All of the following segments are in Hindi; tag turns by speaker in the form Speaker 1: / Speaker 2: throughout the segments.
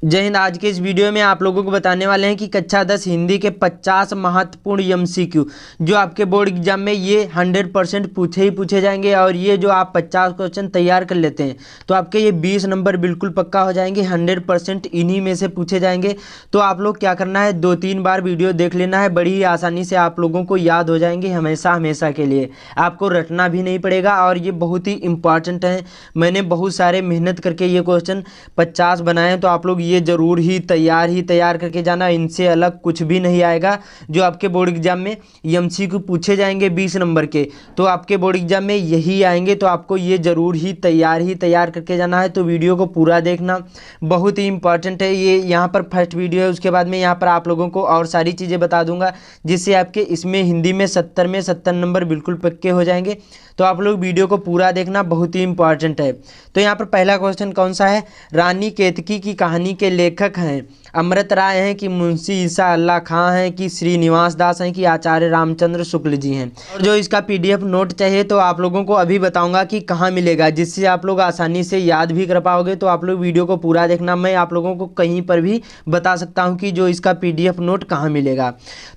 Speaker 1: जय हिंद। आज के इस वीडियो में आप लोगों को बताने वाले हैं कि कक्षा 10 हिंदी के 50 महत्वपूर्ण एमसीक्यू जो आपके बोर्ड एग्जाम में ये 100% पूछे ही पूछे जाएंगे। और ये जो आप 50 क्वेश्चन तैयार कर लेते हैं तो आपके ये 20 नंबर बिल्कुल पक्का हो जाएंगे। 100% इन्हीं में से पूछे जाएंगे। तो आप लोग क्या करना है, 2-3 बार वीडियो देख लेना है, बड़ी ही आसानी से आप लोगों को याद हो जाएंगे हमेशा हमेशा के लिए। आपको रटना भी नहीं पड़ेगा और ये बहुत ही इंपॉर्टेंट है। मैंने बहुत सारे मेहनत करके ये क्वेश्चन 50 बनाए हैं, तो आप लोग ये ज़रूर ही तैयार करके जाना। इनसे अलग कुछ भी नहीं आएगा। जो आपके बोर्ड एग्जाम में एमसीक्यू पूछे जाएंगे 20 नंबर के, तो आपके बोर्ड एग्जाम में यही आएंगे। तो आपको ये ज़रूर ही तैयार करके जाना है। तो वीडियो को पूरा देखना, बहुत ही इंपॉर्टेंट है। ये यहाँ पर फर्स्ट वीडियो है। उसके बाद में यहाँ पर आप लोगों को और सारी चीज़ें बता दूंगा जिससे आपके इसमें हिंदी में 70 नंबर बिल्कुल पक्के हो जाएंगे। तो आप लोग वीडियो को पूरा देखना, बहुत ही इंपॉर्टेंट है। तो यहाँ पर पहला क्वेश्चन कौन सा है, रानी केतकी की कहानी के लेखक हैं अमृत राय हैं कि मुंशी ईसा अल्लाह खां हैं कि श्रीनिवास दास हैं कि आचार्य रामचंद्र शुक्ल जी हैं। और जो इसका पीडीएफ नोट चाहिए तो आप लोगों को अभी बताऊंगा कि कहाँ मिलेगा, जिससे आप लोग आसानी से याद भी कर पाओगे। तो आप लोग वीडियो को पूरा देखना। मैं आप लोगों को कहीं पर भी बता सकता हूँ कि जो इसका पीडीएफ नोट कहाँ मिलेगा।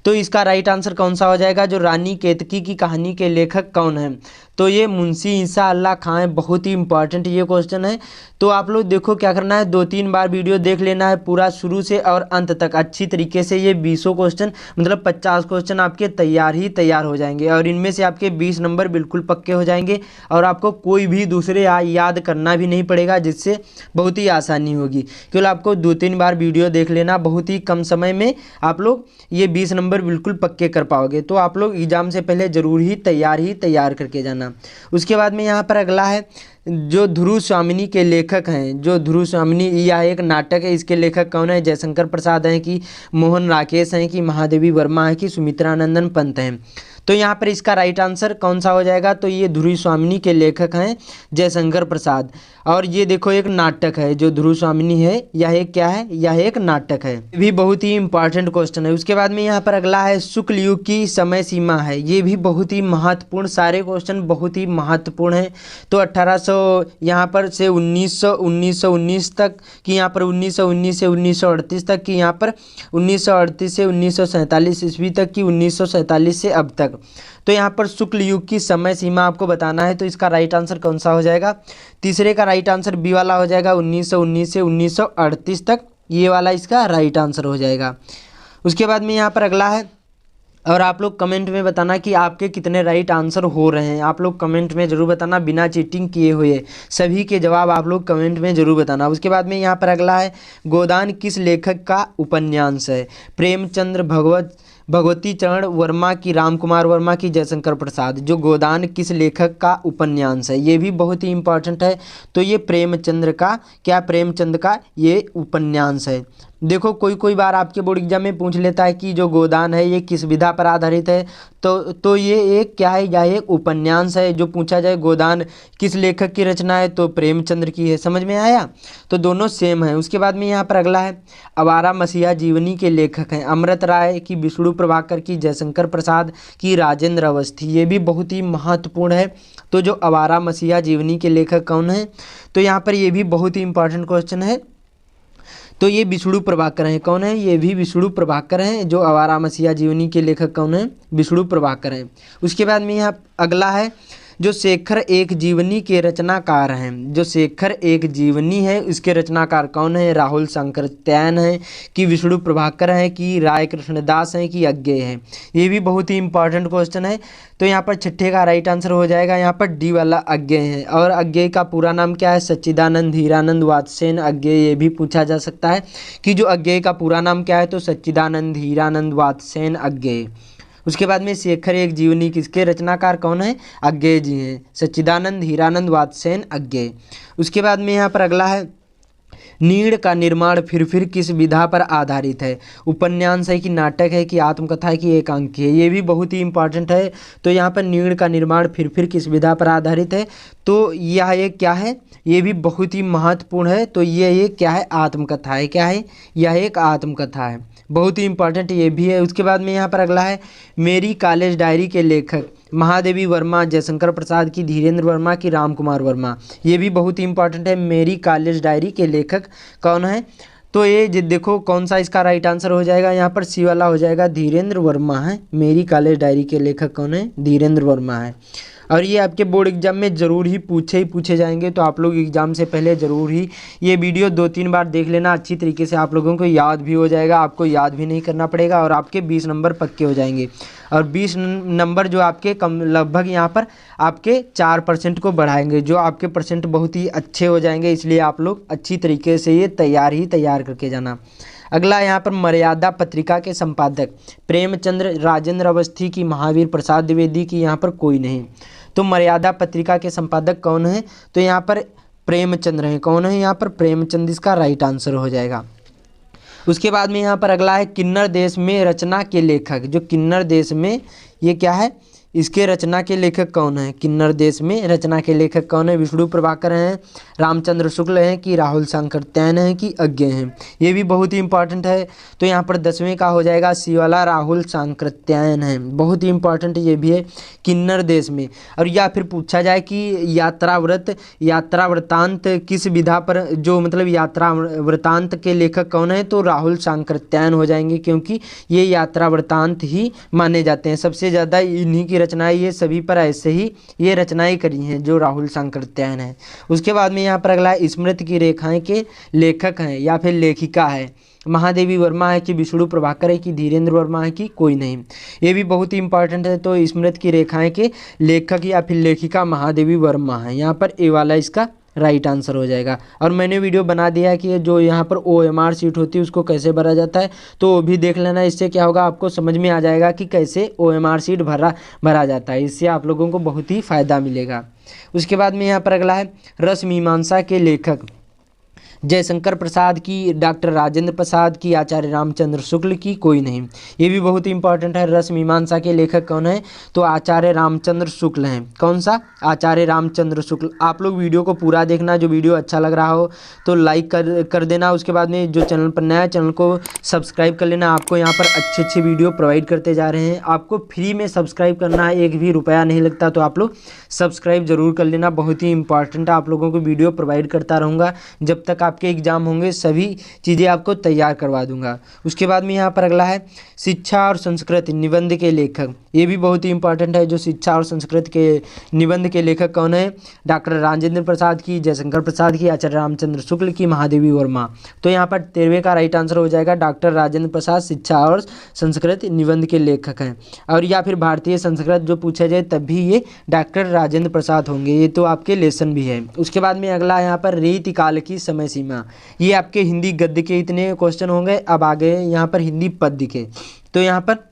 Speaker 1: तो इसका राइट आंसर कौन सा हो जाएगा, जो रानी केतकी की कहानी के लेखक कौन है, तो ये मुंशी ईसा अल्लाह खां है। बहुत ही इंपॉर्टेंट ये क्वेश्चन है। तो आप लोग देखो क्या करना है, 2-3 बार वीडियो देख लेना है पूरा शुरू से और अंत तक अच्छी तरीके से। ये 20 क्वेश्चन मतलब 50 क्वेश्चन आपके तैयार हो जाएंगे और इनमें से आपके 20 नंबर बिल्कुल पक्के हो जाएंगे और आपको कोई भी दूसरे याद करना भी नहीं पड़ेगा, जिससे बहुत ही आसानी होगी। केवल आपको 2-3 बार वीडियो देख लेना, बहुत ही कम समय में आप लोग ये 20 नंबर बिल्कुल पक्के कर पाओगे। तो आप लोग एग्जाम से पहले ज़रूर ही तैयार करके जाना। उसके बाद में यहाँ पर अगला है, जो ध्रुव स्वामिनी के लेखक हैं, जो ध्रुव स्वामिनी यह एक नाटक है, इसके लेखक कौन है, जयशंकर प्रसाद हैं कि मोहन राकेश हैं कि महादेवी वर्मा है कि सुमित्रा नंदन पंत हैं। तो यहाँ पर इसका राइट आंसर कौन सा हो जाएगा, तो ये ध्रुव स्वामिनी के लेखक हैं जयशंकर प्रसाद। और ये देखो एक नाटक है, जो ध्रुव स्वामिनी है यह एक क्या है, यह एक नाटक है। ये भी बहुत ही इंपॉर्टेंट क्वेश्चन है। उसके बाद में यहाँ पर अगला है, शुक्ल युग की समय सीमा है। ये भी बहुत ही महत्वपूर्ण, सारे क्वेश्चन बहुत ही महत्वपूर्ण है। तो 1800 यहाँ पर से 1919 तक कि यहाँ पर 1919 से 1938 तक कि यहाँ पर 1938 से 1947 ईस्वी तक कि 1947 से अब तक। तो यहाँ पर शुक्ल युग की समय सीमा आपको बताना है। तो इसका राइट आंसर कौन सा हो जाएगा, तीसरे का राइट आंसर बी वाला हो जाएगा, 1919 से 1938 तक। ये वाला इसका राइट आंसर हो जाएगा। उसके बाद में यहाँ पर अगला है, और आप लोग कमेंट में बताना कि आपके कितने राइट आंसर हो रहे हैं। आप लोग कमेंट में ज़रूर बताना, बिना चीटिंग किए हुए सभी के जवाब आप लोग कमेंट में ज़रूर बताना। उसके बाद में यहाँ पर अगला है, गोदान किस लेखक का उपन्यास है, प्रेमचंद्र भगवती चरण वर्मा की राम कुमार वर्मा की जयशंकर प्रसाद। जो गोदान किस लेखक का उपन्यास है, ये भी बहुत ही इंपॉर्टेंट है। तो ये प्रेमचंद का ये उपन्यास है। देखो कोई बार आपके बोर्ड एग्जाम में पूछ लेता है कि जो गोदान है ये किस विधा पर आधारित है, तो ये एक क्या है, यह एक उपन्यास है। जो पूछा जाए गोदान किस लेखक की रचना है, तो प्रेमचंद्र की है। समझ में आया, तो दोनों सेम है। उसके बाद में यहाँ पर अगला है, आवारा मसीहा जीवनी के लेखक हैं अमृत राय की विष्णु प्रभाकर की जयशंकर प्रसाद की राजेंद्र अवस्थी। ये भी बहुत ही महत्वपूर्ण है। तो जो आवारा मसीहा जीवनी के लेखक कौन है, तो यहाँ पर ये भी बहुत ही इंपॉर्टेंट क्वेश्चन है। तो ये विष्णु प्रभाकर हैं। कौन है, ये भी विष्णु प्रभाकर हैं। जो आवारा मसीहा जीवनी के लेखक कौन है, विष्णु प्रभाकर हैं। उसके बाद में यहाँ अगला है, जो शेखर एक जीवनी के रचनाकार हैं। जो शेखर एक जीवनी है इसके रचनाकार कौन है, राहुल शंकरत्यायन है कि विष्णु प्रभाकर हैं कि राय कृष्णदास हैं कि अज्ञेय हैं। ये भी बहुत ही इंपॉर्टेंट क्वेश्चन है। तो यहाँ पर छठे का राइट आंसर हो जाएगा यहाँ पर डी वाला अज्ञेय है। और अज्ञेय का पूरा नाम क्या है, सच्चिदानंद हीरानंद वात्सेन अज्ञेय। ये भी पूछा जा सकता है कि जो अज्ञेय का पूरा नाम क्या है, तो सच्चिदानंद हीरानंद वात्सेन अज्ञेय। उसके बाद में शेखर एक जीवनी किसके रचनाकार कौन है, अज्ञेय जी हैं, सच्चिदानंद हीरानंद वात्सेन अज्ञेय। उसके बाद में यहाँ पर अगला है, नीड़ का निर्माण फिर किस विधा पर आधारित है, उपन्यास है कि नाटक है कि आत्मकथा है कि एकांकी है। ये भी बहुत ही इंपॉर्टेंट है। तो यहाँ पर नीड़ का निर्माण फिर किस विधा पर आधारित है, तो यह एक क्या है, ये भी बहुत ही महत्वपूर्ण है। तो ये क्या है, आत्मकथा है। क्या है, यह एक आत्मकथा है। बहुत ही इंपॉर्टेंट ये भी है। उसके बाद में यहाँ पर अगला है, मेरी कॉलेज डायरी के लेखक महादेवी वर्मा जयशंकर प्रसाद की धीरेन्द्र वर्मा की राम कुमार वर्मा। ये भी बहुत ही इंपॉर्टेंट है। मेरी कॉलेज डायरी के लेखक कौन है, तो ये देखो कौन सा इसका राइट आंसर हो जाएगा, यहाँ पर सी वाला हो जाएगा, धीरेन्द्र वर्मा है। मेरी कॉलेज डायरी के लेखक कौन है, धीरेन्द्र वर्मा है। और ये आपके बोर्ड एग्जाम में ज़रूर ही पूछे जाएंगे, तो आप लोग एग्ज़ाम से पहले ज़रूर ही ये वीडियो 2-3 बार देख लेना, अच्छी तरीके से आप लोगों को याद भी हो जाएगा, आपको याद भी नहीं करना पड़ेगा और आपके 20 नंबर पक्के हो जाएंगे। और 20 नंबर जो आपके कम लगभग यहाँ पर आपके 4% को बढ़ाएंगे, जो आपके परसेंट बहुत ही अच्छे हो जाएंगे। इसलिए आप लोग अच्छी तरीके से ये तैयार करके जाना। अगला यहाँ पर मर्यादा पत्रिका के संपादक प्रेमचंद्र, राजेंद्र अवस्थी की, महावीर प्रसाद द्विवेदी की, यहाँ पर कोई नहीं। तो मर्यादा पत्रिका के संपादक कौन है, तो यहाँ पर प्रेमचंद्र हैं। कौन है यहाँ पर, प्रेमचंद इसका राइट आंसर हो जाएगा। उसके बाद में यहाँ पर अगला है किन्नर देश में रचना के लेखक। जो किन्नर देश में ये क्या है, इसके रचना के लेखक कौन है, किन्नर देश में रचना के लेखक कौन है, विष्णु प्रभाकर हैं, रामचंद्र शुक्ल हैं कि राहुल सांकृत्यायन हैं कि अज्ञे हैं। ये भी बहुत ही इंपॉर्टेंट है। तो यहाँ पर 10वें का हो जाएगा सी वाला, राहुल सांकृत्यायन है। बहुत ही इंपॉर्टेंट ये भी है किन्नर देश में। और या फिर पूछा जाए कि यात्रा वृत्तांत किस विधा पर, जो मतलब यात्रा वृत्तांत के लेखक कौन है, तो राहुल सांकृत्यायन हो जाएंगे, क्योंकि ये यात्रा वृत्तांत ही माने जाते हैं। सबसे ज़्यादा इन्हीं की रचनाएं, ये सभी पर ऐसे ही ये रचनाएं करी हैं जो राहुल सांकृत्यायन है। उसके बाद में यहाँ पर अगला है स्मृति की रेखाएं के लेखक हैं या फिर लेखिका है, महादेवी वर्मा है कि विष्णु प्रभाकर है कि धीरेन्द्र वर्मा है कि कोई नहीं। ये भी बहुत ही इंपॉर्टेंट है। तो स्मृति की रेखाएं के लेखक या फिर लेखिका महादेवी वर्मा है। यहाँ पर ए वाला इसका राइट आंसर हो जाएगा। और मैंने वीडियो बना दिया है कि जो यहाँ पर OMR सीट होती है उसको कैसे भरा जाता है, तो वो भी देख लेना। इससे क्या होगा, आपको समझ में आ जाएगा कि कैसे OMR सीट भरा जाता है। इससे आप लोगों को बहुत ही फ़ायदा मिलेगा। उसके बाद में यहाँ पर अगला है रस मीमांसा के लेखक जयशंकर प्रसाद की, डॉक्टर राजेंद्र प्रसाद की, आचार्य रामचंद्र शुक्ल की, कोई नहीं। ये भी बहुत ही इंपॉर्टेंट है। रस मीमांसा के लेखक कौन है, तो आचार्य रामचंद्र शुक्ल हैं। कौन सा, आचार्य रामचंद्र शुक्ल। आप लोग वीडियो को पूरा देखना। जो वीडियो अच्छा लग रहा हो तो लाइक कर देना। उसके बाद में जो चैनल पर नया, चैनल को सब्सक्राइब कर लेना। आपको यहाँ पर अच्छे वीडियो प्रोवाइड करते जा रहे हैं। आपको फ्री में सब्सक्राइब करना है, 1 भी रुपया नहीं लगता, तो आप लोग सब्सक्राइब जरूर कर लेना। बहुत ही इंपॉर्टेंट है। आप लोगों को वीडियो प्रोवाइड करता रहूँगा जब तक आपके एग्जाम होंगे, सभी चीज़ें आपको तैयार करवा दूंगा। उसके बाद में यहाँ पर अगला है शिक्षा और संस्कृत निबंध के लेखक। ये भी बहुत ही इंपॉर्टेंट है। जो शिक्षा और संस्कृत के निबंध के लेखक कौन है, डॉक्टर राजेंद्र प्रसाद की, जयशंकर प्रसाद की, आचार्य रामचंद्र शुक्ल की, महादेवी वर्मा। तो यहाँ पर 13वें का राइट आंसर हो जाएगा, डॉक्टर राजेंद्र प्रसाद शिक्षा और संस्कृत निबंध के लेखक हैं। और या फिर भारतीय संस्कृत जो पूछा जाए तब भी ये डॉक्टर राजेंद्र प्रसाद होंगे। ये तो आपके लेसन भी है। उसके बाद में अगला यहाँ पर रीतिकाल की समय सीमा। ये आपके हिंदी गद्य के इतने क्वेश्चन होंगे। अब आगे यहाँ पर हिंदी पद्य के। तो यहाँ पर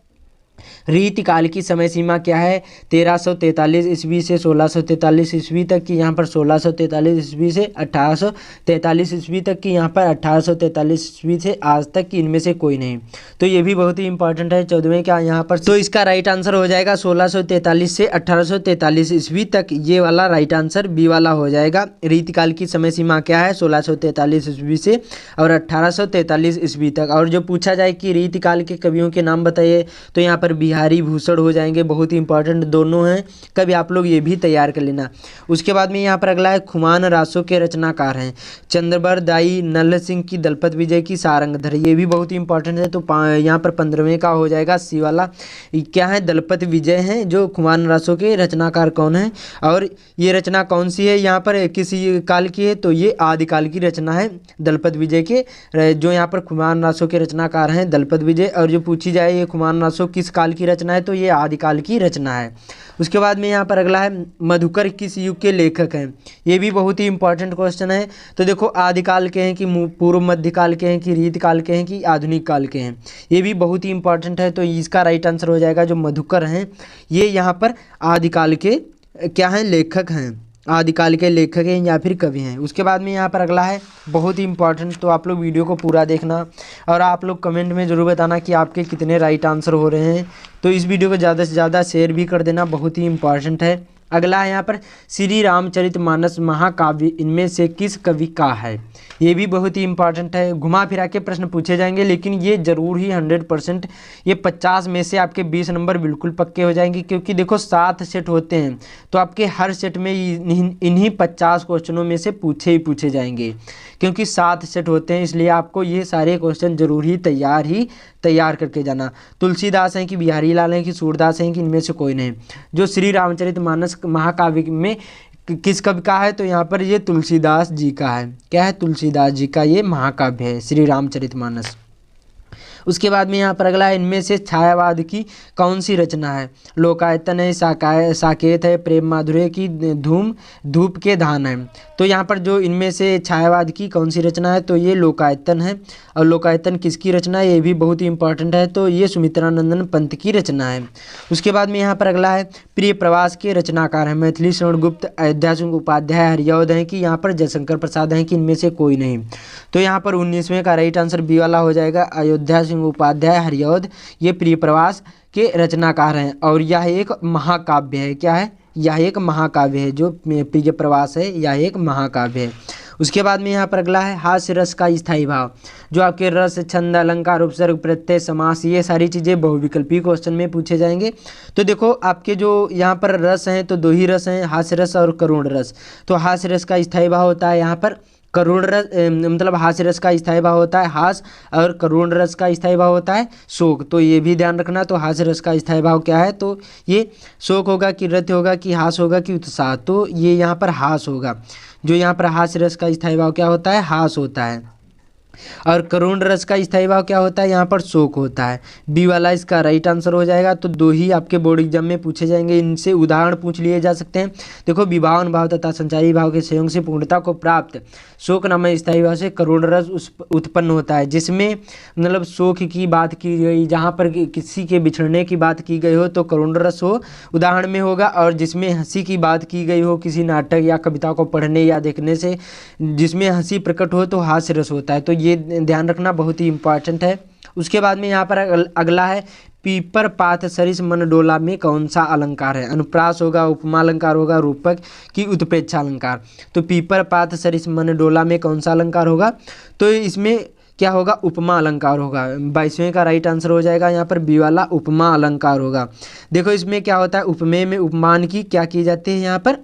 Speaker 1: रीतिकाल की समय सीमा क्या है, 1343 ईस्वी से 1643 ईस्वी तक की, यहाँ पर 1643 ईस्वी से 1843 ईस्वी तक की, यहाँ पर 1843 ईस्वी से आज तक की, इनमें से कोई नहीं। तो ये भी बहुत ही इंपॉर्टेंट है। 14वें का यहाँ पर, तो इसका राइट आंसर हो जाएगा 1643 से 1843 ईस्वी तक। ये वाला राइट आंसर बी वाला हो जाएगा। रीतिकाल की समय सीमा क्या है, 1643 ईस्वी से और 1843 ईस्वी तक। और जो पूछा जाए कि रीतिकाल के कवियों के नाम बताइए, तो यहाँ पर बिहारी भूषण हो जाएंगे। बहुत ही इंपॉर्टेंट दोनों हैं, कभी आप लोग ये भी तैयार कर लेना। उसके बाद में यहाँ पर अगला है खुमान रासों के रचनाकार हैं चंद्रबर दाई, नल्ल सिंह की, दलपत विजय की, सारंगधर। ये भी बहुत ही इंपॉर्टेंट है। तो यहाँ पर 15वें का हो जाएगा सी वाला। क्या है, दलपत विजय हैं जो खुमान रासों के रचनाकार कौन है, और ये रचना कौन सी है, यहाँ पर किसी काल की है, तो ये आदिकाल की रचना है दलपत विजय के। जो यहाँ पर खुमान रासों के रचनाकार हैं दलपत विजय। और जो पूछी जाए ये खुमान रासों किस काल की रचना है, तो ये आदिकाल की रचना है। उसके बाद में यहाँ पर अगला है मधुकर किस युग के लेखक हैं। ये भी बहुत ही इंपॉर्टेंट क्वेश्चन है। तो देखो आदिकाल के हैं कि पूर्व मध्यकाल के हैं कि रीतकाल के हैं कि आधुनिक काल के हैं, ये भी बहुत ही इंपॉर्टेंट है। तो इसका राइट आंसर हो जाएगा जो मधुकर हैं, ये यहाँ पर आदिकाल के क्या हैं, लेखक हैं, आदिकाल के लेखक हैं या फिर कवि हैं। उसके बाद में यहाँ पर अगला है बहुत ही इंपॉर्टेंट। तो आप लोग वीडियो को पूरा देखना और आप लोग कमेंट में ज़रूर बताना कि आपके कितने राइट आंसर हो रहे हैं। तो इस वीडियो को ज़्यादा से ज़्यादा शेयर भी कर देना, बहुत ही इंपॉर्टेंट है। अगला है यहाँ पर श्री रामचरितमानस महाकाव्य इनमें से किस कवि का है। ये भी बहुत ही इंपॉर्टेंट है, घुमा फिरा के प्रश्न पूछे जाएंगे, लेकिन ये जरूर ही 100% ये 50 में से आपके 20 नंबर बिल्कुल पक्के हो जाएंगे, क्योंकि देखो 7 सेट होते हैं तो आपके हर सेट में इन्हीं 50 क्वेश्चनों में से पूछे ही पूछे जाएंगे, क्योंकि 7 सेट होते हैं, इसलिए आपको ये सारे क्वेश्चन जरूर ही तैयार करके जाना। तुलसीदास हैं कि बिहारी लाल हैं कि सूरदास हैं कि इनमें से कोई नहीं। जो श्री रामचरितमानस महाकाव्य में किस कवि का है, तो यहाँ पर ये तुलसीदास जी का है। क्या है, तुलसीदास जी का ये महाकाव्य है श्री रामचरितमानस। उसके बाद में यहाँ पर अगला है, इनमें से छायावाद की कौन सी रचना है। लोकायतन है, साकेत है, प्रेम माधुर्य की धूप के धान है। तो यहाँ पर जो इनमें से छायावाद की कौन सी रचना है, तो ये लोकायतन है। और लोकायतन किसकी रचना है, ये भी बहुत ही इंपॉर्टेंट है, तो ये सुमित्रानंदन पंत की रचना है। उसके बाद में यहाँ पर अगला है, प्रिय प्रवास के रचनाकार हैं मैथिली शरण गुप्त, अयोध्या सिंह उपाध्याय, हरिऔध हैं कि यहाँ पर जयशंकर प्रसाद हैं कि इनमें से कोई नहीं। तो यहाँ पर 19वें का राइट आंसर बी वाला हो जाएगा, अयोध्या सिंह उपाध्याय, हरिऔध ये प्रिय प्रवास के रचनाकार हैं। और यह एक महाकाव्य है। क्या है, यह एक महाकाव्य है। जो प्रिय प्रवास है यह एक महाकाव्य है। उसके बाद में यहाँ पर अगला है, हास्य रस का स्थायी भाव। जो आपके रस, छंद, अलंकार, उपसर्ग, प्रत्यय, समास ये सारी चीज़ें बहुविकल्पी क्वेश्चन में पूछे जाएंगे। तो देखो आपके जो यहाँ पर रस हैं तो 2 ही रस हैं, हास्य रस और करुण रस। तो हास्य रस का स्थायी भाव होता है यहाँ पर करुण रस, मतलब हास्य रस का स्थायी भाव होता है हास, और करुण रस का स्थायी भाव होता है शोक। तो ये भी ध्यान रखना। तो हास्य रस का स्थायी भाव क्या है, तो ये शोक होगा कि रत्य होगा कि हास होगा कि उत्साह। तो ये यहाँ पर हास होगा। जो यहाँ पर हास्य रस का स्थायी भाव क्या होता है, हास होता है। और करुण रस का स्थायी भाव क्या होता है, यहाँ पर शोक होता है। बी वाला इसका राइट आंसर हो जाएगा। तो 2 ही आपके बोर्ड एग्जाम में पूछे जाएंगे, इनसे उदाहरण पूछ लिए जा सकते हैं। देखो, विभावन भाव तथा संचारी भाव के संयोग से पूर्णता को प्राप्त शोक नामक स्थायी भाव से करुण रस उत्पन्न होता है, जिसमें मतलब शोक की बात की गई, जहाँ पर किसी के बिछड़ने की बात की गई हो तो करुण रस हो उदाहरण में होगा। और जिसमें हंसी की बात की गई हो, किसी नाटक या कविता को पढ़ने या देखने से जिसमें हंसी प्रकट हो तो हास्य रस होता है। तो ये ध्यान रखना, बहुत ही इंपॉर्टेंट है। उसके बाद में यहाँ पर अगला है, पीपर पात सरिस मन डोला में कौन सा अलंकार है। अनुप्रास होगा, उपमा अलंकार होगा, रूपक की उत्प्रेक्षा अलंकार। तो पीपर पात सरिस मन डोला में कौन सा अलंकार होगा, तो इसमें क्या होगा, उपमा अलंकार होगा। 22वें का राइट आंसर हो जाएगा यहाँ पर बी वाला, उपमा अलंकार होगा। देखो इसमें क्या होता है, उपमेय में उपमान की क्या की जाती है, यहाँ पर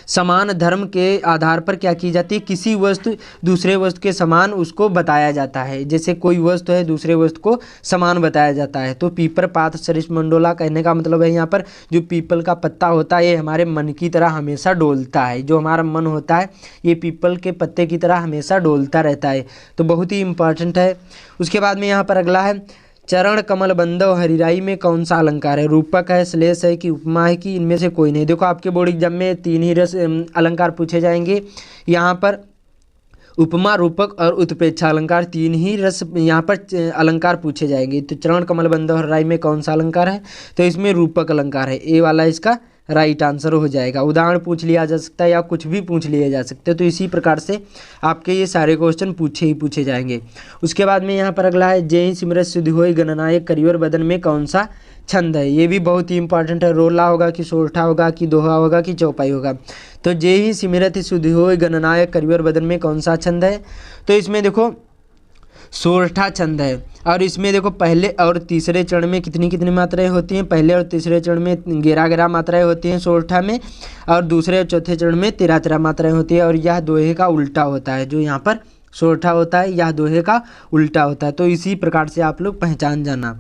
Speaker 1: समान धर्म के आधार पर क्या की जाती है, किसी वस्तु दूसरे वस्तु के समान उसको बताया जाता है। जैसे कोई वस्तु है दूसरे वस्तु को समान बताया जाता है। तो पीपर पात सरिस मंडोला कहने का मतलब है यहाँ पर जो पीपल का पत्ता होता है ये हमारे मन की तरह हमेशा डोलता है। जो हमारा मन होता है ये पीपल के पत्ते की तरह हमेशा डोलता रहता है। तो बहुत ही इंपॉर्टेंट है। उसके बाद में यहाँ पर अगला है, चरण कमल बंदव हरिराई में कौन सा अलंकार है। रूपक है, श्लेष है कि उपमा है कि इनमें से कोई नहीं। देखो आपके बोर्ड एग्जाम में 3 ही रस अलंकार पूछे जाएंगे। यहाँ पर उपमा, रूपक और उत्प्रेक्षा अलंकार 3 ही रस यहाँ पर अलंकार पूछे जाएंगे। तो चरण कमल बंदव हरिराई में कौन सा अलंकार है, तो इसमें रूपक अलंकार है। ए वाला इसका राइट आंसर हो जाएगा। उदाहरण पूछ लिया जा सकता है या कुछ भी पूछ लिए जा सकते हैं। तो इसी प्रकार से आपके ये सारे क्वेश्चन पूछे ही पूछे जाएंगे। उसके बाद में यहाँ पर अगला है, जय सिमरत सिद्धि होई गणनायक करिवर बदन में कौन सा छंद है। ये भी बहुत ही इंपॉर्टेंट है। रोला होगा कि सोरठा होगा कि दोहा होगा कि चौपाई होगा। तो जय ही सिमरत सिद्धि होई गणनायक करिवर बदन में कौन सा छंद है, तो इसमें देखो सोरठा छंद है। और इसमें देखो पहले और तीसरे चरण में कितनी कितनी मात्राएं होती हैं, पहले और तीसरे चरण में 11 मात्राएं होती हैं सोरठा में, और दूसरे और चौथे चरण में 13 मात्राएं होती है। और यह दोहे का उल्टा होता है। जो यहाँ पर सोरठा होता है यह दोहे का उल्टा होता है। तो इसी प्रकार से आप लोग पहचान जाना।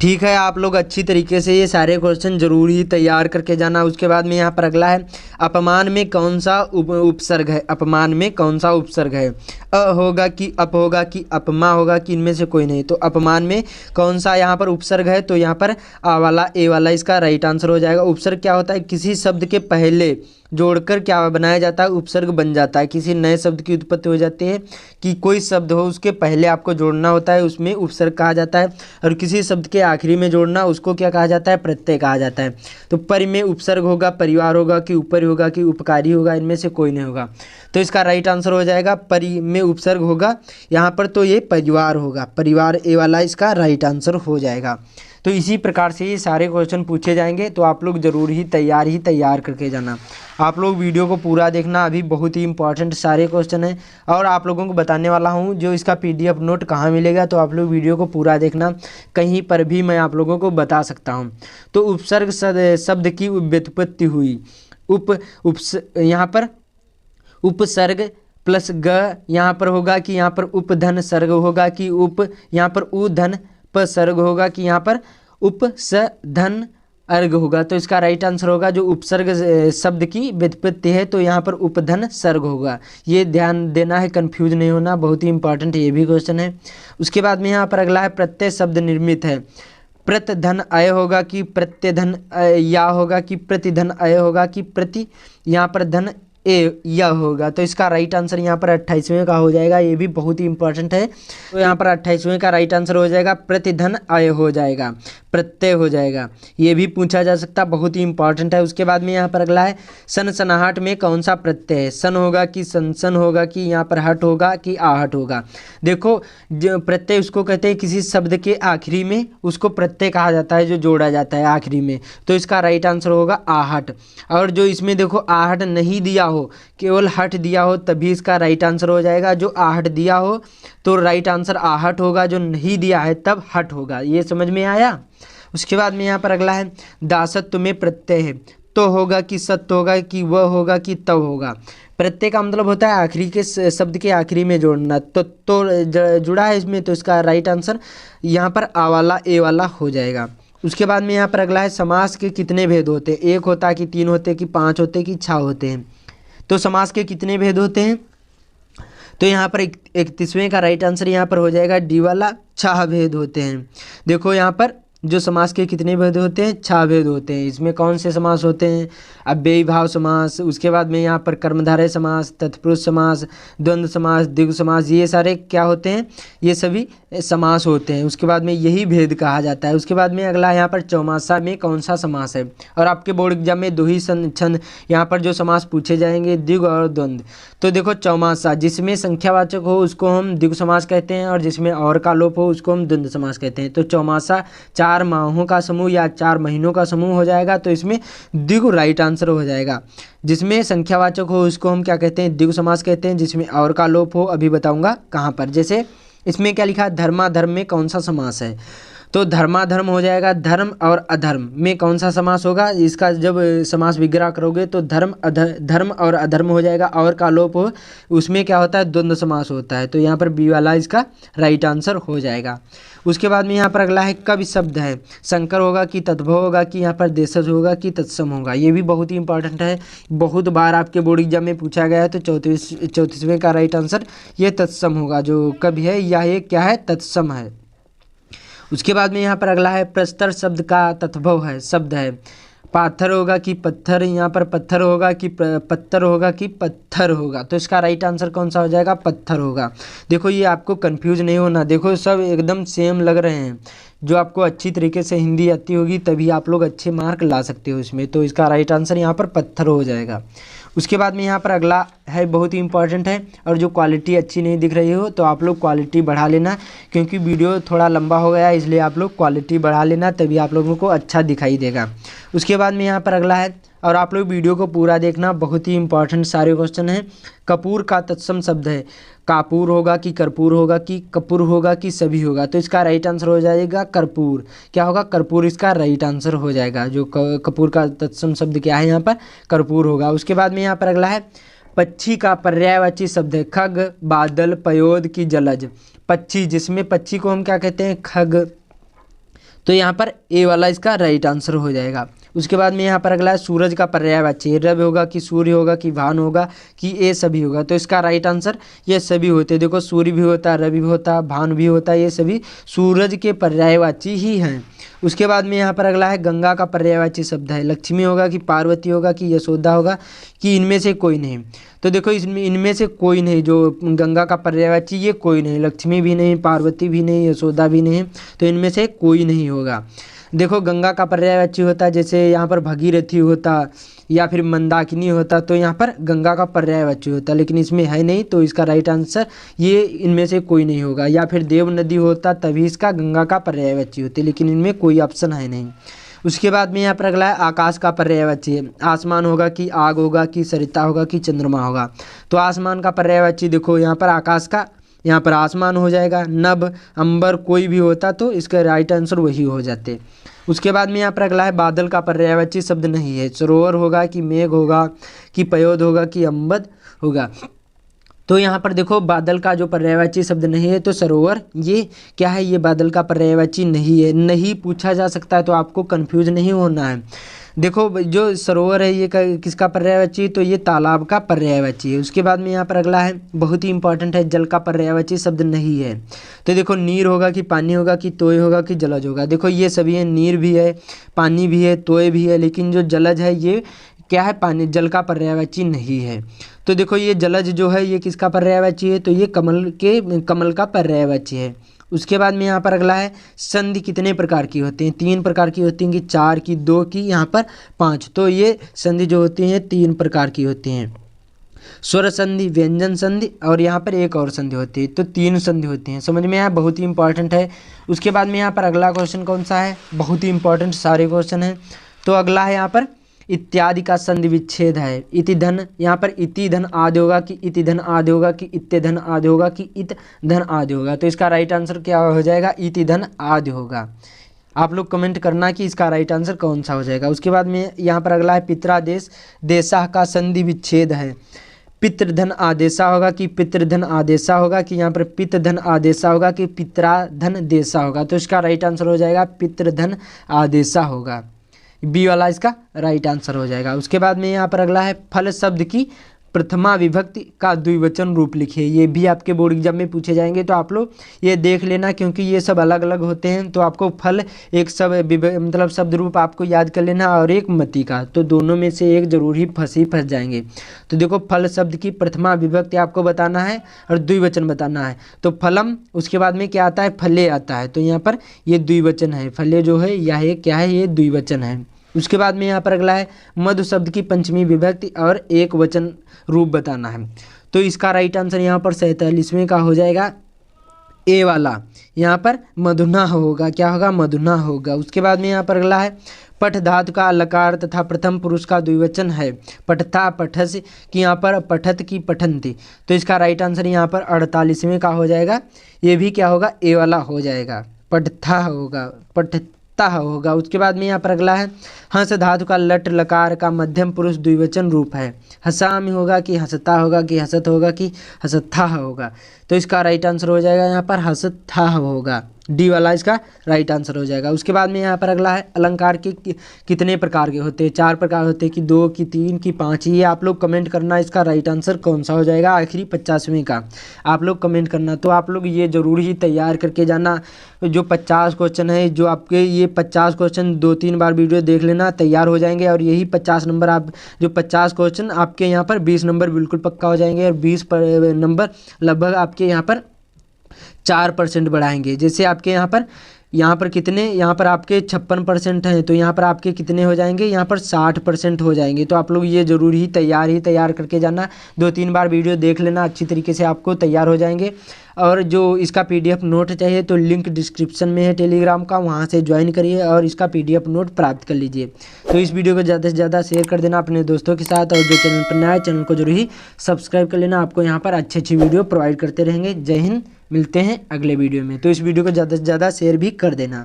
Speaker 1: ठीक है, आप लोग अच्छी तरीके से ये सारे क्वेश्चन जरूर ही तैयार करके जाना। उसके बाद में यहाँ पर अगला है, अपमान में कौन सा उपसर्ग है। अपमान में कौन सा उपसर्ग है। अ होगा कि अप होगा कि अपमा होगा कि इनमें से कोई नहीं। तो अपमान में कौन सा यहाँ पर उपसर्ग है, तो यहाँ पर आ वाला, ए वाला इसका राइट आंसर हो जाएगा। उपसर्ग क्या होता है, किसी शब्द के पहले जोड़कर क्या बनाया जाता है, उपसर्ग बन जाता है। किसी नए शब्द की उत्पत्ति हो जाती है कि कोई शब्द हो उसके पहले आपको जोड़ना होता है, उसमें उपसर्ग कहा जाता है। और किसी शब्द के आखिरी में जोड़ना उसको क्या कहा जाता है, प्रत्यय कहा जाता है। तो परि में उपसर्ग होगा, परिवार होगा कि ऊपरी होगा कि उपकारी होगा, इनमें से कोई नहीं होगा। तो इसका राइट आंसर हो जाएगा, परि में उपसर्ग होगा यहाँ पर, तो ये परिवार होगा। परिवार ए वाला इसका राइट आंसर हो जाएगा। तो इसी प्रकार से ये सारे क्वेश्चन पूछे जाएंगे, तो आप लोग ज़रूर ही तैयार करके जाना। आप लोग वीडियो को पूरा देखना, अभी बहुत ही इंपॉर्टेंट सारे क्वेश्चन हैं। और आप लोगों को बताने वाला हूँ जो इसका PDF नोट कहाँ मिलेगा, तो आप लोग वीडियो को पूरा देखना, कहीं पर भी मैं आप लोगों को बता सकता हूँ। तो उपसर्ग शब्द की व्युत्पत्ति हुई। यहाँ पर उपसर्ग प्लस ग यहाँ पर होगा कि यहाँ पर उपधन सर्ग होगा कि यहाँ पर उधन प सर्ग होगा कि यहाँ पर उपसधन अर्ग होगा। तो इसका राइट आंसर होगा जो उपसर्ग शब्द की व्युत्पत्ति है, तो यहाँ पर उपधन सर्ग होगा। ये ध्यान देना है, कंफ्यूज नहीं होना, बहुत ही इंपॉर्टेंट ये भी क्वेश्चन है। उसके बाद में यहाँ पर अगला है प्रत्यय शब्द निर्मित है। प्रतधन अय होगा कि प्रत्यधन या होगा कि प्रतिधन अय होगा कि प्रति यहाँ पर धन या होगा। तो इसका राइट आंसर यहाँ पर 28वें का हो जाएगा, ये भी बहुत ही इंपॉर्टेंट है। तो यहाँ पर 28वें का राइट आंसर हो जाएगा प्रतिधन अय हो जाएगा, प्रत्यय हो जाएगा। ये भी पूछा जा सकता, बहुत ही इंपॉर्टेंट है। उसके बाद में यहाँ पर अगला है सनसनाहट में कौन सा प्रत्यय है। सन होगा कि सनसन होगा कि यहाँ पर हट होगा कि आहट होगा। देखो जो प्रत्यय उसको कहते हैं किसी शब्द के आखिरी में उसको प्रत्यय कहा जाता है जो जोड़ा जाता है आखिरी में। तो इसका राइट आंसर होगा आहट। और जो इसमें देखो आहट नहीं दिया हो, केवल हट दिया हो, तभी इसका राइट आंसर हो जाएगा। जो आहट दिया हो तो राइट आंसर आहट होगा, जो नहीं दिया है तब हट होगा। ये समझ में आया। उसके बाद में यहाँ पर अगला है दासत्व में प्रत्यय है। तो होगा कि सत्य होगा कि वह होगा कि तब होगा। प्रत्यय का मतलब होता है आखिरी के शब्द के आखिरी में जोड़ना। तो जुड़ा है इसमें, तो इसका राइट आंसर यहाँ पर आ वाला ए वाला हो जाएगा। उसके बाद में यहाँ पर अगला है समास के कितने भेद होते हैं। एक होता है कि 3 होते हैं कि 5 होते हैं कि 6 होते हैं। तो समास के कितने भेद होते हैं, तो यहाँ पर 31वें का राइट आंसर यहाँ पर हो जाएगा डी वाला, 6 भेद होते हैं। देखो यहाँ पर जो समास के कितने भेद होते हैं, 6 भेद होते हैं। इसमें कौन से समास होते हैं, अव्ययी भाव समास, उसके बाद में यहाँ पर कर्मधारय समास, तत्पुरुष समास, द्वंद्व समास, द्विगु समास, ये सारे क्या होते हैं, ये सभी समास होते हैं। उसके बाद में यही भेद कहा जाता है। उसके बाद में अगला यहाँ पर चौमासा में कौन सा समास है। और आपके बोर्ड एग्जाम में 2 ही छंद यहाँ पर जो समास पूछे जाएंगे, द्विगु और द्वंद्व। तो देखो चौमासा जिसमें संख्यावाचक हो उसको हम द्विगु समास कहते हैं, और जिसमें और का लोप हो उसको हम द्वंद्व समास कहते हैं। तो चौमासा 4 माहों का समूह या 4 महीनों का समूह हो जाएगा, तो इसमें द्विगु राइट आंसर हो जाएगा। जिसमें संख्यावाचक हो उसको हम क्या कहते हैं, द्विगु समास कहते हैं। जिसमें और का लोप हो अभी बताऊंगा कहाँ पर। जैसे इसमें क्या लिखा है, धर्माधर्म में कौन सा समास है, तो धर्माधर्म हो जाएगा। धर्म और अधर्म में कौन सा समास होगा, इसका जब समास विग्रह करोगे तो धर्म और अधर्म हो जाएगा। और का लोप हो उसमें क्या होता है, द्वंद्व समास होता है। तो यहाँ पर बी वाला इसका राइट आंसर हो जाएगा। उसके बाद में यहाँ पर अगला है कवि शब्द है। शंकर होगा कि तद्भव होगा कि यहाँ पर देशज होगा कि तत्सम होगा। ये भी बहुत ही इंपॉर्टेंट है, बहुत बार आपके बोर्ड एग्जाम में पूछा गया है। तो 34वें का राइट आंसर ये तत्सम होगा। जो कवि है या ये क्या है, तत्सम है। उसके बाद में यहाँ पर अगला है प्रस्तर शब्द का तद्भव है शब्द है। पाथर होगा कि पत्थर, यहाँ पर पत्थर होगा कि पत्थर होगा कि पत्थर होगा। तो इसका राइट आंसर कौन सा हो जाएगा, पत्थर होगा। देखो ये आपको कंफ्यूज नहीं होना, देखो सब एकदम सेम लग रहे हैं। जो आपको अच्छी तरीके से हिंदी आती होगी तभी आप लोग अच्छे मार्क ला सकते हो इसमें। तो इसका राइट आंसर यहाँ पर पत्थर हो जाएगा। उसके बाद में यहाँ पर अगला है बहुत ही इंपॉर्टेंट है। और जो क्वालिटी अच्छी नहीं दिख रही हो तो आप लोग क्वालिटी बढ़ा लेना, क्योंकि वीडियो थोड़ा लंबा हो गया है, इसलिए आप लोग क्वालिटी बढ़ा लेना, तभी आप लोगों को अच्छा दिखाई देगा। उसके बाद में यहाँ पर अगला है, और आप लोग वीडियो को पूरा देखना, बहुत ही इंपॉर्टेंट सारे क्वेश्चन हैं। कपूर का तत्सम शब्द है। कापूर होगा कि कर्पूर होगा कि कपूर होगा कि सभी होगा। तो इसका राइट आंसर हो जाएगा कर्पूर। क्या होगा, कर्पूर इसका राइट आंसर हो जाएगा। जो कपूर का तत्सम शब्द क्या है यहाँ पर, कर्पूर होगा। उसके बाद में यहाँ पर अगला है पक्षी का पर्यायवाची शब्द है। खग, बादल, पयोद की जलज। पक्षी, जिसमें पक्षी को हम क्या कहते हैं, खग। तो यहाँ पर ए वाला इसका राइट आंसर हो जाएगा। उसके बाद में यहाँ पर अगला है सूरज का पर्यायवाची। रवि होगा कि सूर्य होगा कि भान होगा कि ये सभी होगा। तो इसका राइट आंसर ये सभी होते हैं। देखो सूर्य भी होता है, रवि भी होता है, भान भी होता है, ये सभी सूरज के पर्यायवाची ही हैं। उसके बाद में यहाँ पर अगला है गंगा का पर्यायवाची शब्द है। लक्ष्मी होगा कि पार्वती होगा कि यशोदा होगा कि इनमें से कोई नहीं। तो देखो इनमें से कोई नहीं, जो गंगा का पर्यायवाची ये कोई नहीं, लक्ष्मी भी नहीं, पार्वती भी नहीं, यशोदा भी नहीं, तो इनमें से कोई नहीं होगा। देखो गंगा का पर्यायवाची होता, जैसे यहाँ पर भगीरथी होता या फिर मंदाकिनी होता, तो यहाँ पर गंगा का पर्यायवाची होता, लेकिन इसमें है नहीं, तो इसका राइट आंसर ये इनमें से कोई नहीं होगा। या फिर देव नदी होता तभी इसका गंगा का पर्यायवाची होती, लेकिन इनमें कोई ऑप्शन है नहीं। उसके बाद में यहाँ पर अगला है आकाश का पर्यायवाची है। आसमान होगा कि आग होगा कि सरिता होगा कि चंद्रमा होगा। तो आसमान का पर्यायवाची देखो यहाँ पर आकाश का, यहाँ पर आसमान हो जाएगा। नभ, अंबर कोई भी होता तो इसका राइट आंसर वही हो जाते। उसके बाद में यहाँ पर अगला है बादल का पर्यायवाची शब्द नहीं है। सरोवर होगा कि मेघ होगा कि पयोद होगा कि अम्बद होगा। तो यहाँ पर देखो बादल का जो पर्यायवाची शब्द नहीं है तो सरोवर, ये क्या है, ये बादल का पर्यायवाची नहीं है। नहीं पूछा जा सकता है तो आपको कंफ्यूज नहीं होना है। देखो जो सरोवर है ये किसका पर्यायवाची, तो ये तालाब का पर्यायवाची है। उसके बाद में यहाँ पर अगला है बहुत ही इंपॉर्टेंट है, जल का पर्यायवाची शब्द नहीं है। तो देखो नीर होगा कि पानी होगा कि तोय होगा कि जलज होगा। देखो ये सभी है, नीर भी है, पानी भी है, तोय भी है, लेकिन जो जलज है ये क्या है, पानी, जल का पर्यायवाची नहीं है। तो देखो ये जलज जो है ये किसका पर्यायवाची है, तो ये कमल का पर्यायवाची है। उसके बाद में यहाँ पर अगला है संधि कितने प्रकार की होती हैं। 3 प्रकार की होती हैं कि 4 की, 2 की, यहाँ पर 5। तो ये संधि जो होती हैं 3 प्रकार की होती हैं, स्वर संधि, व्यंजन संधि और यहाँ पर एक और संधि होती है। तो 3 संधि होती हैं, समझ में आया, बहुत ही इंपॉर्टेंट है। उसके बाद में यहाँ पर अगला क्वेश्चन कौन सा है, बहुत ही इंपॉर्टेंट सारे क्वेश्चन हैं। तो अगला है यहाँ पर इत्यादि का संधि विच्छेद है। इति धन, यहाँ पर इति धन आदि होगा कि इति धन आदि होगा कि इत्ते धन आदि होगा कि इत धन आदि होगा। तो इसका राइट आंसर क्या हो जाएगा, इति धन आदि होगा। आप लोग कमेंट करना कि इसका राइट आंसर कौन सा हो जाएगा। उसके बाद में यहाँ पर अगला है पित्रादेश देशा का संधि विच्छेद है। पितृधन आदेशा होगा कि पितृधन आदेशा होगा कि यहाँ पर पितृधन आदेशा होगा कि पित्राधन देशा होगा। तो इसका राइट आंसर हो जाएगा पितृधन आदेशा होगा, बी वाला इसका राइट आंसर हो जाएगा। उसके बाद में यहाँ पर अगला है फल शब्द की प्रथमा विभक्ति का द्विवचन रूप लिखिए। ये भी आपके बोर्ड एग्जाम में पूछे जाएंगे, तो आप लोग ये देख लेना, क्योंकि ये सब अलग अलग होते हैं। तो आपको फल एक सब मतलब शब्द रूप आपको याद कर लेना और एक मति का, तो दोनों में से एक जरूर ही फंस जाएंगे। तो देखो फल शब्द की प्रथमा विभक्ति आपको बताना है और द्विवचन बताना है। तो फलम, उसके बाद में क्या आता है, फले आता है। तो यहाँ पर ये द्विवचन है, फले जो है यह क्या है, ये द्विवचन है। उसके बाद में यहाँ पर अगला है मधु शब्द की पंचमी विभक्ति और एक वचन रूप बताना है। तो इसका राइट आंसर यहाँ पर 47वें का हो जाएगा, ए वाला। यहाँ पर मधुना होगा, क्या होगा, मधुना होगा। उसके बाद में यहाँ पर अगला है पठ धातु का अलकार तथा प्रथम पुरुष का द्विवचन है। पठता पठस की, यहाँ पर पठत की पठंती। तो इसका राइट आंसर यहाँ पर 48वें का हो जाएगा। ये भी क्या होगा, ए वाला हो जाएगा, पठता होगा, पठता होगा। उसके बाद में यहाँ पर अगला है हंस धातु का लट लकार का मध्यम पुरुष द्विवचन रूप है। हसामी होगा कि हंसता होगा कि हसत होगा कि हसत्था होगा। तो इसका राइट आंसर हो जाएगा यहाँ पर हसत्था होगा, डी वाला इसका राइट आंसर हो जाएगा। उसके बाद में यहाँ पर अगला है अलंकार के कितने प्रकार के होते हैं। 4 प्रकार होते हैं कि 2 की, 3 की, 5। ये आप लोग कमेंट करना इसका राइट आंसर कौन सा हो जाएगा, आखिरी 50वें का आप लोग कमेंट करना। तो आप लोग ये जरूर ही तैयार करके जाना। जो 50 क्वेश्चन है, जो आपके ये 50 क्वेश्चन 2-3 बार वीडियो देख लेना, तैयार हो जाएंगे। और यही 50 नंबर आप, जो 50 क्वेश्चन आपके यहाँ पर 20 नंबर बिल्कुल पक्का हो जाएंगे और 20 नंबर लगभग आपके यहाँ पर 4% बढ़ाएंगे। जैसे आपके यहाँ पर कितने, यहाँ पर आपके 56% हैं, तो यहाँ पर आपके कितने हो जाएंगे, यहाँ पर 60% हो जाएंगे। तो आप लोग ये ज़रूर ही तैयार करके जाना। 2-3 बार वीडियो देख लेना, अच्छी तरीके से आपको तैयार हो जाएंगे। और जो इसका PDF नोट चाहिए तो लिंक डिस्क्रिप्शन में है टेलीग्राम का, वहाँ से ज्वाइन करिए और इसका PDF नोट प्राप्त कर लीजिए। तो इस वीडियो को ज़्यादा से ज़्यादा शेयर कर देना अपने दोस्तों के साथ, और जो चैनल पर नया है चैनल को जरूर ही सब्सक्राइब कर लेना। आपको यहाँ पर अच्छी वीडियो प्रोवाइड करते रहेंगे। जय हिंद, मिलते हैं अगले वीडियो में। तो इस वीडियो को ज़्यादा से ज़्यादा शेयर भी कर देना।